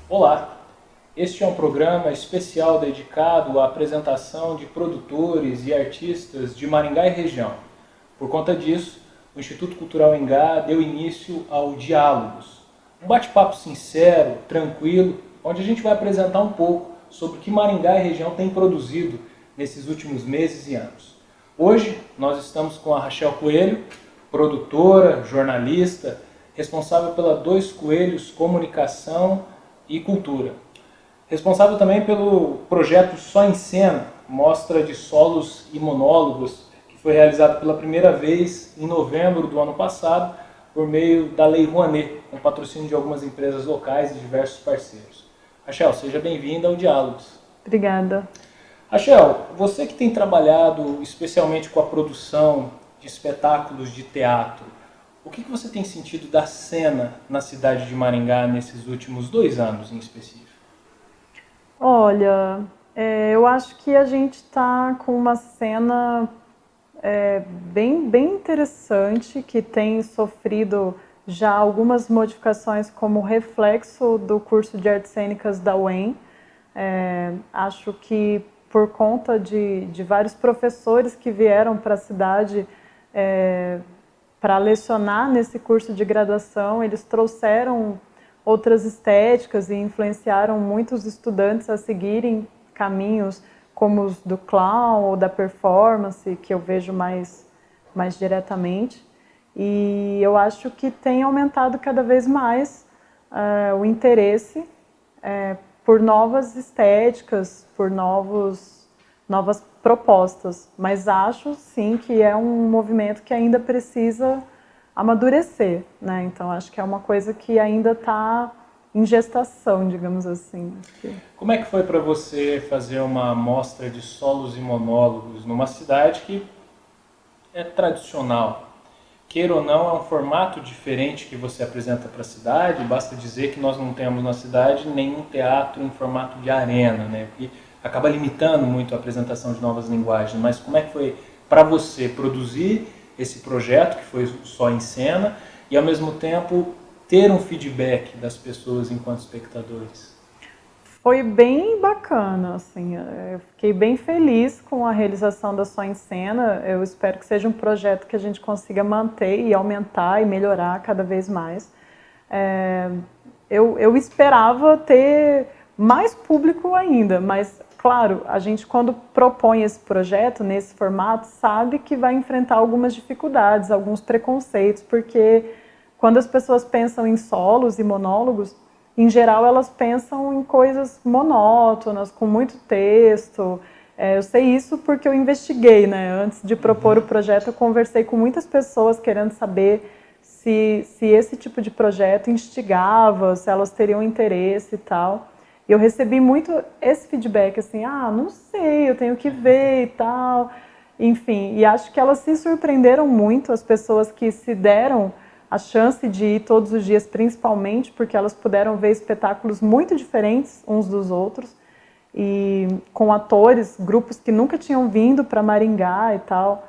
Olá, este é um programa especial dedicado à apresentação de produtores e artistas de Maringá e região. Por conta disso, o Instituto Cultural Engá deu início ao Diálogos, um bate-papo sincero, tranquilo, onde a gente vai apresentar um pouco sobre o que Maringá e região tem produzido nesses últimos meses e anos. Hoje nós estamos com a Rachel Coelho, produtora, jornalista, responsável pela Dois Coelhos Comunicação e Cultura. Responsável também pelo projeto Só em Cena, mostra de solos e monólogos, que foi realizado pela primeira vez em novembro do ano passado, por meio da Lei Rouanet, com patrocínio de algumas empresas locais e diversos parceiros. Rachel, seja bem-vinda ao Diálogos. Obrigada. Rachel, você que tem trabalhado especialmente com a produção de espetáculos de teatro, o que você tem sentido da cena na cidade de Maringá nesses últimos 2 anos em específico? Olha, eu acho que a gente está com uma cena bem interessante, que tem sofrido já algumas modificações como reflexo do curso de artes cênicas da UEM. Acho que por conta de vários professores que vieram para a cidade para lecionar nesse curso de graduação, eles trouxeram outras estéticas e influenciaram muitos estudantes a seguirem caminhos como os do clown ou da performance, que eu vejo mais diretamente. E eu acho que tem aumentado cada vez mais o interesse por novas estéticas, por novas propostas, mas acho sim que é um movimento que ainda precisa amadurecer, né? Então acho que é uma coisa que ainda está em gestação, digamos assim. Como é que foi para você fazer uma mostra de solos e monólogos numa cidade que é tradicional? Queira ou não, é um formato diferente que você apresenta para a cidade. Basta dizer que nós não temos na cidade nenhum teatro em formato de arena, né? Porque acaba limitando muito a apresentação de novas linguagens. Mas como é que foi para você produzir esse projeto, que foi Só em Cena, e ao mesmo tempo ter um feedback das pessoas enquanto espectadores? Foi bem bacana, assim, eu fiquei bem feliz com a realização da Só em Cena. Eu espero que seja um projeto que a gente consiga manter e aumentar e melhorar cada vez mais. Eu esperava ter mais público ainda, mas claro, a gente quando propõe esse projeto nesse formato sabe que vai enfrentar algumas dificuldades, alguns preconceitos, porque quando as pessoas pensam em solos e monólogos, em geral elas pensam em coisas monótonas, com muito texto. Eu sei isso porque eu investiguei, né? Antes de propor o projeto, eu conversei com muitas pessoas querendo saber se esse tipo de projeto instigava, se elas teriam interesse e tal. E eu recebi muito esse feedback, assim, não sei, eu tenho que ver e tal. Enfim, e acho que elas se surpreenderam muito, as pessoas que se deram a chance de ir todos os dias, principalmente porque elas puderam ver espetáculos muito diferentes uns dos outros, e com atores, grupos que nunca tinham vindo para Maringá e tal.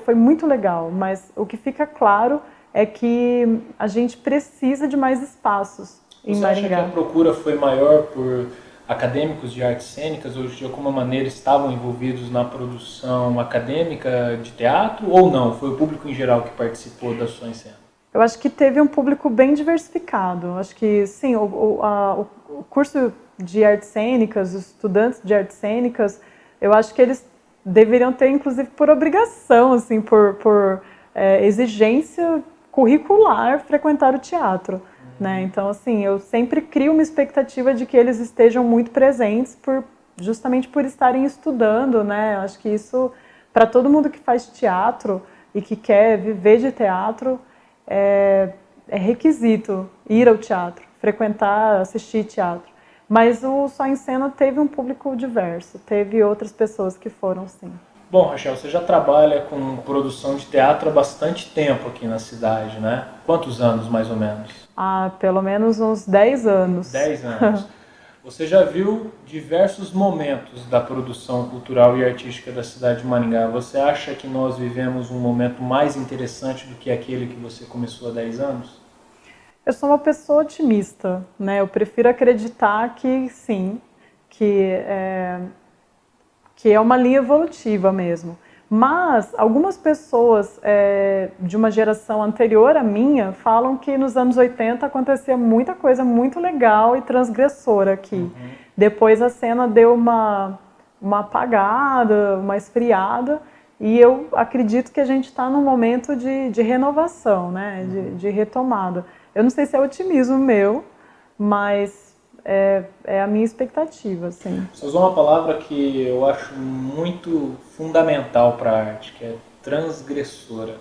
Foi muito legal, mas o que fica claro é que a gente precisa de mais espaços em Maringá. Você acha que a procura foi maior por acadêmicos de artes cênicas ou de alguma maneira estavam envolvidos na produção acadêmica de teatro ou não? Foi o público em geral que participou da Só em Cena? Eu acho que teve um público bem diversificado. Acho que sim, o curso de artes cênicas, os estudantes de artes cênicas, eu acho que eles deveriam ter, inclusive por obrigação, assim, por exigência curricular, frequentar o teatro. Né? Então, assim, eu sempre crio uma expectativa de que eles estejam muito presentes justamente por estarem estudando, né? Acho que isso, para todo mundo que faz teatro e que quer viver de teatro, é requisito ir ao teatro, frequentar, assistir teatro. Mas o Só em Cena teve um público diverso, teve outras pessoas que foram, sim. Bom, Rachel, você já trabalha com produção de teatro há bastante tempo aqui na cidade, né? Quantos anos, mais ou menos? Há pelo menos uns 10 anos. 10 anos. Você já viu diversos momentos da produção cultural e artística da cidade de Maringá. Você acha que nós vivemos um momento mais interessante do que aquele que você começou há 10 anos? Eu sou uma pessoa otimista, né? Eu prefiro acreditar que sim, que que é uma linha evolutiva mesmo. Mas algumas pessoas de uma geração anterior à minha falam que nos anos 80 acontecia muita coisa muito legal e transgressora aqui. Depois a cena deu uma apagada, uma esfriada, e eu acredito que a gente está num momento de renovação, né? De retomada. Eu não sei se é otimismo meu, mas é a minha expectativa, sim. Você usou uma palavra que eu acho muito fundamental para a arte, que é transgressora.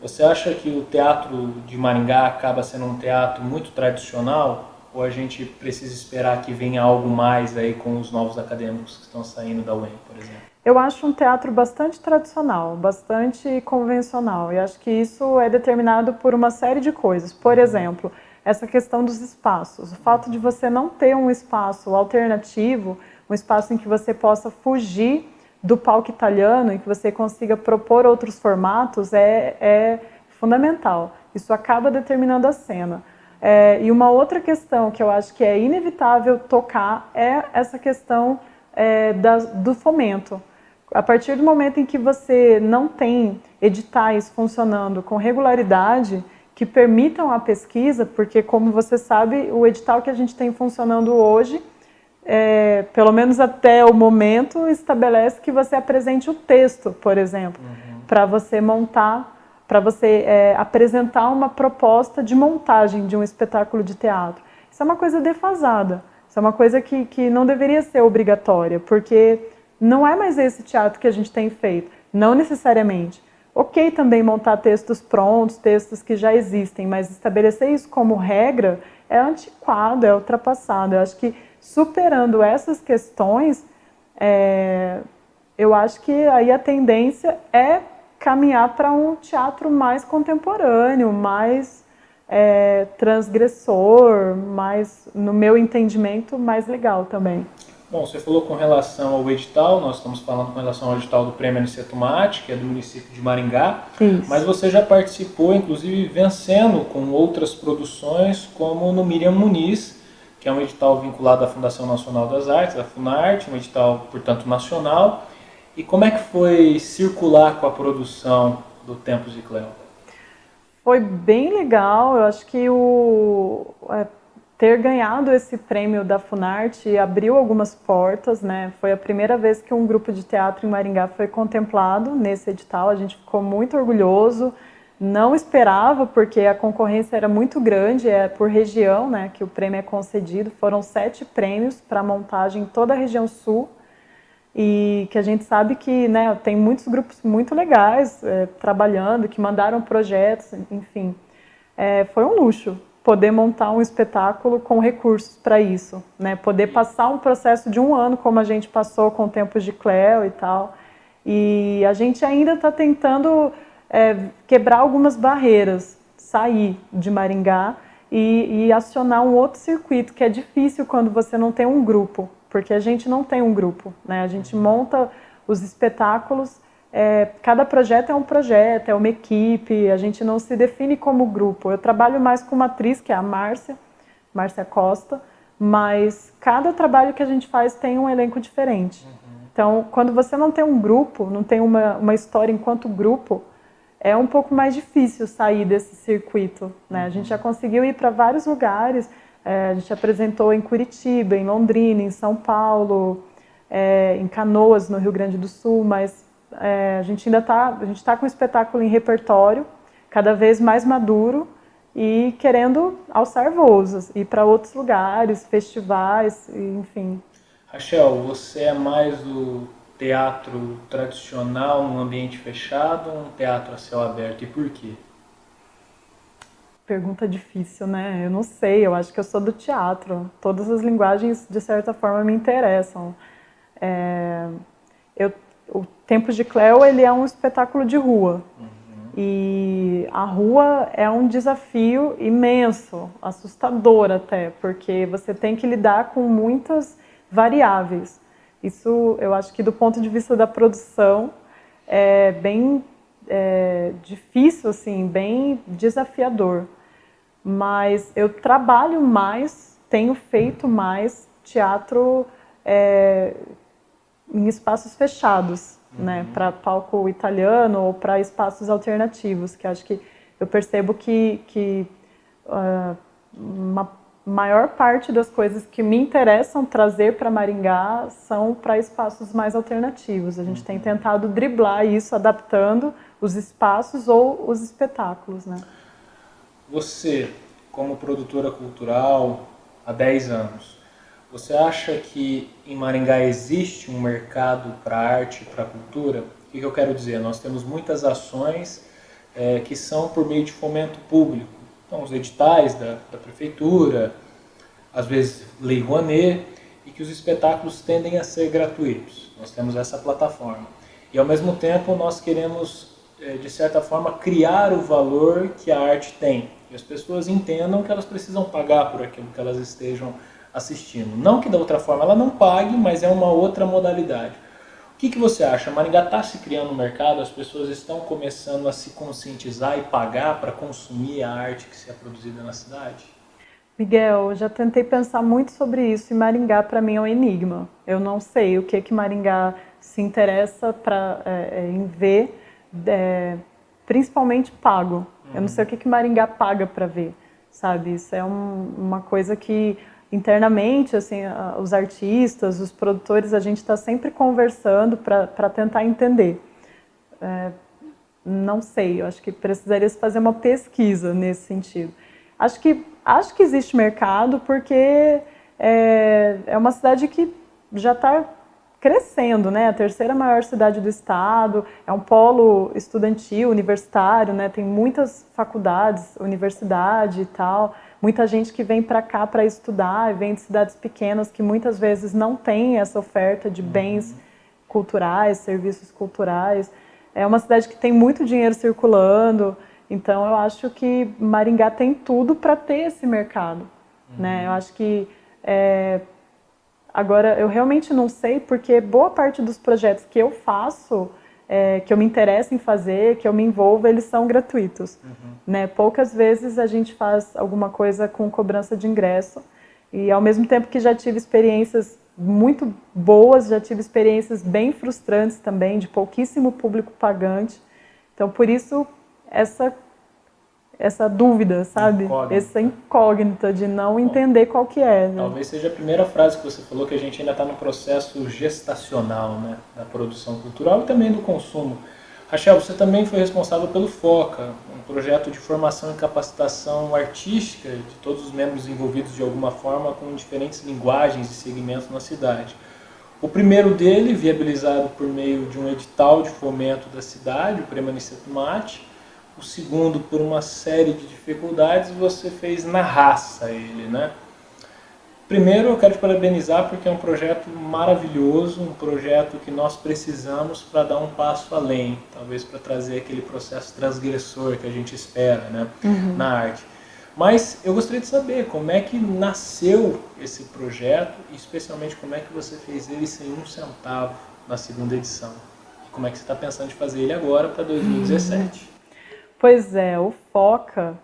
Você acha que o teatro de Maringá acaba sendo um teatro muito tradicional? Ou a gente precisa esperar que venha algo mais aí com os novos acadêmicos que estão saindo da UEM, por exemplo? Eu acho um teatro bastante tradicional, bastante convencional. E acho que isso é determinado por uma série de coisas. Por exemplo, essa questão dos espaços. O fato de você não ter um espaço alternativo, um espaço em que você possa fugir do palco italiano, em que você consiga propor outros formatos, é fundamental. Isso acaba determinando a cena. E uma outra questão que eu acho que é inevitável tocar é essa questão do fomento. A partir do momento em que você não tem editais funcionando com regularidade que permitam a pesquisa, porque, como você sabe, o edital que a gente tem funcionando hoje, pelo menos até o momento, estabelece que você apresente o texto, por exemplo, para você montar, para você apresentar uma proposta de montagem de um espetáculo de teatro. Isso é uma coisa defasada, isso é uma coisa que não deveria ser obrigatória, porque não é mais esse teatro que a gente tem feito, não necessariamente. Ok também montar textos prontos, textos que já existem, mas estabelecer isso como regra é antiquado, é ultrapassado. Eu acho que superando essas questões, eu acho que aí a tendência é caminhar para um teatro mais contemporâneo, mais transgressor, mais, no meu entendimento, mais legal também. Bom, você falou com relação ao edital, nós estamos falando com relação ao edital do Prêmio Aniceto Mate, que é do município de Maringá, Isso. mas você já participou, inclusive, vencendo com outras produções, como no Miriam Muniz, que é um edital vinculado à Fundação Nacional das Artes, a Funarte, um edital, portanto, nacional. E como é que foi circular com a produção do Tempos de Cleo? Foi bem legal, eu acho que ter ganhado esse prêmio da Funarte abriu algumas portas, né? Foi a primeira vez que um grupo de teatro em Maringá foi contemplado nesse edital, a gente ficou muito orgulhoso, não esperava, porque a concorrência era muito grande, é por região, né, que o prêmio é concedido, foram 7 prêmios para montagem em toda a região sul, e que a gente sabe que, né, tem muitos grupos muito legais trabalhando, que mandaram projetos, enfim. Foi um luxo poder montar um espetáculo com recursos para isso, né? Poder passar um processo de 1 ano, como a gente passou com Tempos de Cleo e tal. E a gente ainda está tentando quebrar algumas barreiras, sair de Maringá e acionar um outro circuito, que é difícil quando você não tem um grupo, porque a gente não tem um grupo, né? A gente monta os espetáculos, cada projeto é um projeto, é uma equipe, a gente não se define como grupo. Eu trabalho mais com uma atriz, que é a Márcia Costa, mas cada trabalho que a gente faz tem um elenco diferente. Então, quando você não tem um grupo, não tem uma história enquanto grupo, é um pouco mais difícil sair desse circuito, né? A gente já conseguiu ir para vários lugares, a gente apresentou em Curitiba, em Londrina, em São Paulo, em Canoas, no Rio Grande do Sul, mas a gente está com o espetáculo em repertório, cada vez mais maduro e querendo alçar voos, ir para outros lugares, festivais, enfim. Rachel, você é mais do teatro tradicional num ambiente fechado ou um teatro a céu aberto? E por quê? Pergunta difícil, né? Eu não sei, eu acho que eu sou do teatro. Todas as linguagens, de certa forma, me interessam. o Tempos de Cleo, ele é um espetáculo de rua. E a rua é um desafio imenso, assustador até, porque você tem que lidar com muitas variáveis. Isso, eu acho que do ponto de vista da produção, é bem difícil, assim, bem desafiador. Mas eu trabalho mais, tenho feito mais teatro em espaços fechados, né, para palco italiano ou para espaços alternativos, que acho que eu percebo que uma maior parte das coisas que me interessam trazer para Maringá são para espaços mais alternativos. A gente tem tentado driblar isso, adaptando os espaços ou os espetáculos, né? Você, como produtora cultural há 10 anos, você acha que em Maringá existe um mercado para arte e para cultura? O que eu quero dizer? Nós temos muitas ações que são por meio de fomento público. Então, os editais da prefeitura, às vezes Lei Rouanet, e que os espetáculos tendem a ser gratuitos. Nós temos essa plataforma. E, ao mesmo tempo, nós queremos, de certa forma, criar o valor que a arte tem. E as pessoas entendam que elas precisam pagar por aquilo que elas estejam assistindo. Não que da outra forma ela não pague, mas é uma outra modalidade. O que você acha? Maringá está se criando um mercado, as pessoas estão começando a se conscientizar e pagar para consumir a arte que se é produzida na cidade? Miguel, já tentei pensar muito sobre isso e Maringá para mim é um enigma. Eu não sei o que Maringá se interessa em ver, principalmente pago. Eu não sei o que Maringá paga para ver, sabe? Isso é uma coisa que internamente, assim, os artistas, os produtores, a gente está sempre conversando para tentar entender. Não sei, eu acho que precisaria se fazer uma pesquisa nesse sentido. Acho que existe mercado porque é uma cidade que já está crescendo, né? A terceira maior cidade do estado, é um polo estudantil, universitário, né? Tem muitas faculdades, universidade e tal, muita gente que vem para cá para estudar, vem de cidades pequenas que muitas vezes não tem essa oferta de bens culturais, serviços culturais. É uma cidade que tem muito dinheiro circulando, então eu acho que Maringá tem tudo para ter esse mercado, né? Eu acho que agora, eu realmente não sei, porque boa parte dos projetos que eu faço, que eu me interesso em fazer, que eu me envolvo, eles são gratuitos. Né? Poucas vezes a gente faz alguma coisa com cobrança de ingresso. E ao mesmo tempo que já tive experiências muito boas, já tive experiências bem frustrantes também, de pouquíssimo público pagante. Então, por isso, essa dúvida, sabe? Essa incógnita de não entender qual que é. Né? Talvez seja a primeira frase que você falou, que a gente ainda está no processo gestacional, né, da produção cultural e também do consumo. Rachel, você também foi responsável pelo FOCA, um projeto de formação e capacitação artística de todos os membros envolvidos de alguma forma com diferentes linguagens e segmentos na cidade. O primeiro dele, viabilizado por meio de um edital de fomento da cidade, o Prêmio Aniceto Mate. O segundo, por uma série de dificuldades, você fez na raça ele, né? Primeiro, eu quero te parabenizar porque é um projeto maravilhoso, um projeto que nós precisamos para dar um passo além, talvez para trazer aquele processo transgressor que a gente espera, né, na arte. Mas eu gostaria de saber como é que nasceu esse projeto e especialmente como é que você fez ele sem um centavo na segunda edição. E como é que você está pensando em fazer ele agora para 2017? Pois é, o FOCA,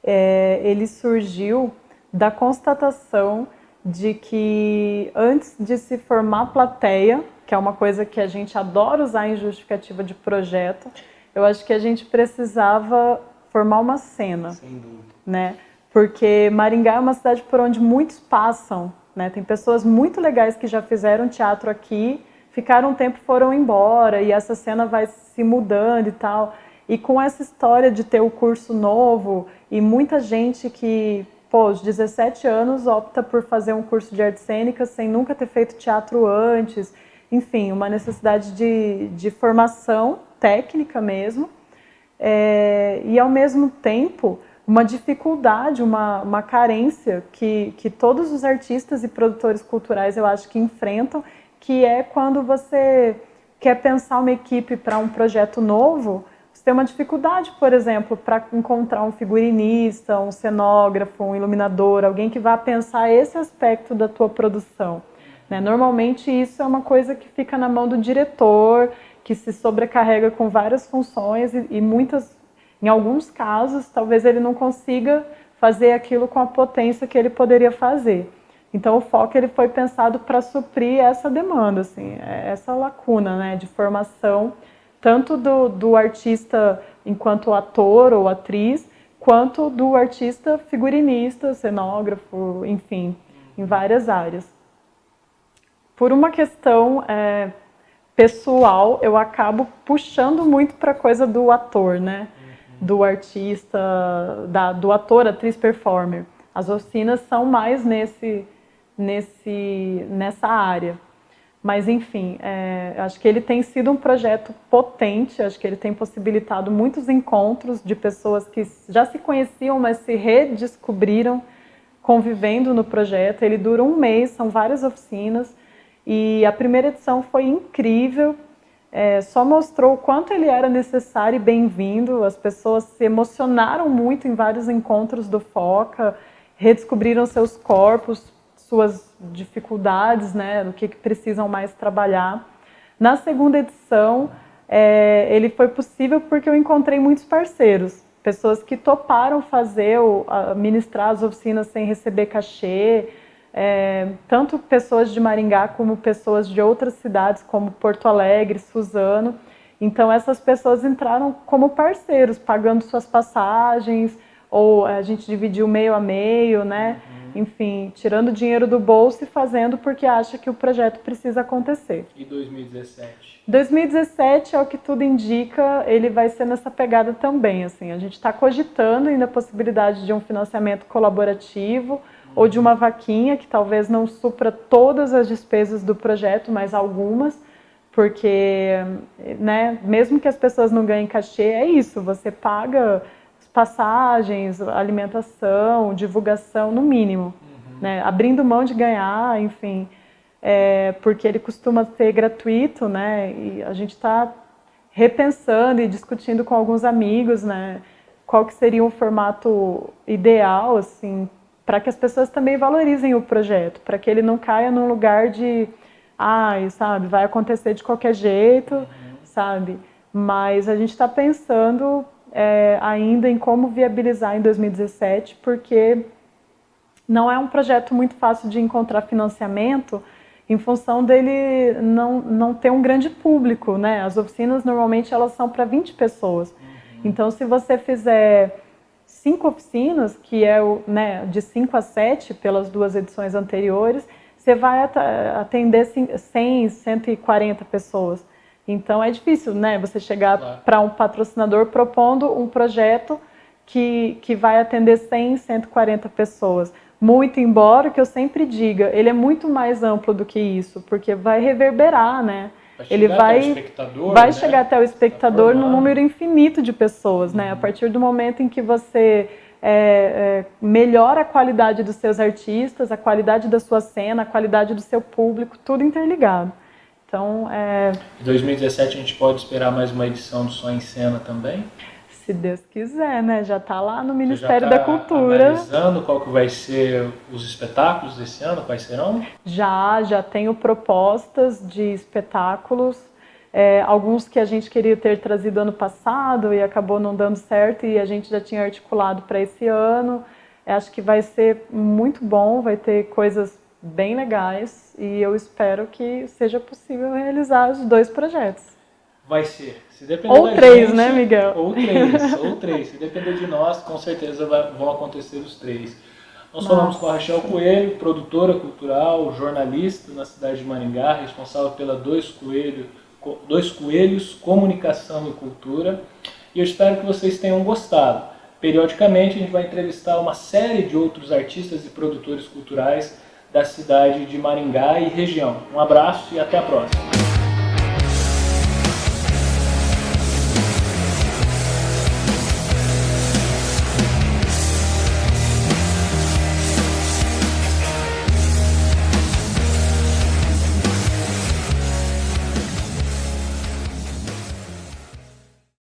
ele surgiu da constatação de que antes de se formar plateia, que é uma coisa que a gente adora usar em justificativa de projeto, eu acho que a gente precisava formar uma cena. Sem dúvida. Né? Porque Maringá é uma cidade por onde muitos passam, né? Tem pessoas muito legais que já fizeram teatro aqui, ficaram um tempo, foram embora, e essa cena vai se mudando e tal. E com essa história de ter o curso novo e muita gente que, aos 17 anos, opta por fazer um curso de artes cênicas sem nunca ter feito teatro antes. Enfim, uma necessidade de formação técnica mesmo. E, ao mesmo tempo, uma dificuldade, uma carência que todos os artistas e produtores culturais, eu acho que enfrentam, que é quando você quer pensar uma equipe para um projeto novo, você tem uma dificuldade, por exemplo, para encontrar um figurinista, um cenógrafo, um iluminador, alguém que vá pensar esse aspecto da tua produção. Né? Normalmente isso é uma coisa que fica na mão do diretor, que se sobrecarrega com várias funções e em alguns casos, talvez ele não consiga fazer aquilo com a potência que ele poderia fazer. Então o foco ele foi pensado para suprir essa demanda, assim, essa lacuna, né, de formação, tanto do artista enquanto ator ou atriz, quanto do artista figurinista, cenógrafo, enfim, em várias áreas. Por uma questão pessoal, eu acabo puxando muito para a coisa do ator, né? Do artista, do ator, atriz, performer. As oficinas são mais nessa área. Mas, enfim, acho que ele tem sido um projeto potente, acho que ele tem possibilitado muitos encontros de pessoas que já se conheciam, mas se redescobriram convivendo no projeto. Ele dura 1 mês, são várias oficinas. E a primeira edição foi incrível, só mostrou o quanto ele era necessário e bem-vindo. As pessoas se emocionaram muito em vários encontros do FOCA, redescobriram seus corpos, suas dificuldades, né, do que precisam mais trabalhar. Na segunda edição, ele foi possível porque eu encontrei muitos parceiros, pessoas que toparam ministrar as oficinas sem receber cachê, tanto pessoas de Maringá como pessoas de outras cidades, como Porto Alegre, Suzano. Então essas pessoas entraram como parceiros, pagando suas passagens, ou a gente dividiu meio a meio, né? Enfim, tirando dinheiro do bolso e fazendo porque acha que o projeto precisa acontecer. E 2017? 2017, ao que tudo indica, ele vai ser nessa pegada também. Assim, a gente está cogitando ainda a possibilidade de um financiamento colaborativo, ou de uma vaquinha que talvez não supra todas as despesas do projeto, mas algumas, porque, né, mesmo que as pessoas não ganhem cachê, é isso, você paga passagens, alimentação, divulgação, no mínimo, né, abrindo mão de ganhar, enfim, porque ele costuma ser gratuito, né, e a gente está repensando e discutindo com alguns amigos, né, qual que seria um formato ideal, assim, para que as pessoas também valorizem o projeto, para que ele não caia num lugar de, sabe, vai acontecer de qualquer jeito, sabe? Mas a gente está pensando ainda em como viabilizar em 2017, porque não é um projeto muito fácil de encontrar financiamento em função dele não ter um grande público, né? As oficinas normalmente elas são para 20 pessoas. Então se você fizer 5 oficinas, que é de 5 a 7 pelas 2 edições anteriores, você vai atender 100, 140 pessoas. Então é difícil, né, você chegar para um patrocinador propondo um projeto que vai atender 100, 140 pessoas. Muito embora, que eu sempre diga, ele é muito mais amplo do que isso, porque vai reverberar, né? Ele vai chegar até o espectador num número infinito de pessoas, né? A partir do momento em que você melhora a qualidade dos seus artistas, a qualidade da sua cena, a qualidade do seu público, tudo interligado. Então, Em 2017 a gente pode esperar mais uma edição do Só em Cena também? Se Deus quiser, né? Já está lá no Ministério da Cultura. Analisando qual que vai ser os espetáculos desse ano, quais serão? Já tenho propostas de espetáculos, alguns que a gente queria ter trazido ano passado e acabou não dando certo e a gente já tinha articulado para esse ano. Acho que vai ser muito bom, vai ter coisas bem legais e eu espero que seja possível realizar os 2 projetos. Vai ser. Se depender ou 3, gente, né, Miguel? Ou 3. Se depender de nós, com certeza vão acontecer os 3. Nós falamos com a Rachel Coelho, produtora cultural, jornalista na cidade de Maringá, responsável pela Dois Coelhos, Comunicação e Cultura. E eu espero que vocês tenham gostado. Periodicamente a gente vai entrevistar uma série de outros artistas e produtores culturais da cidade de Maringá e região. Um abraço e até a próxima.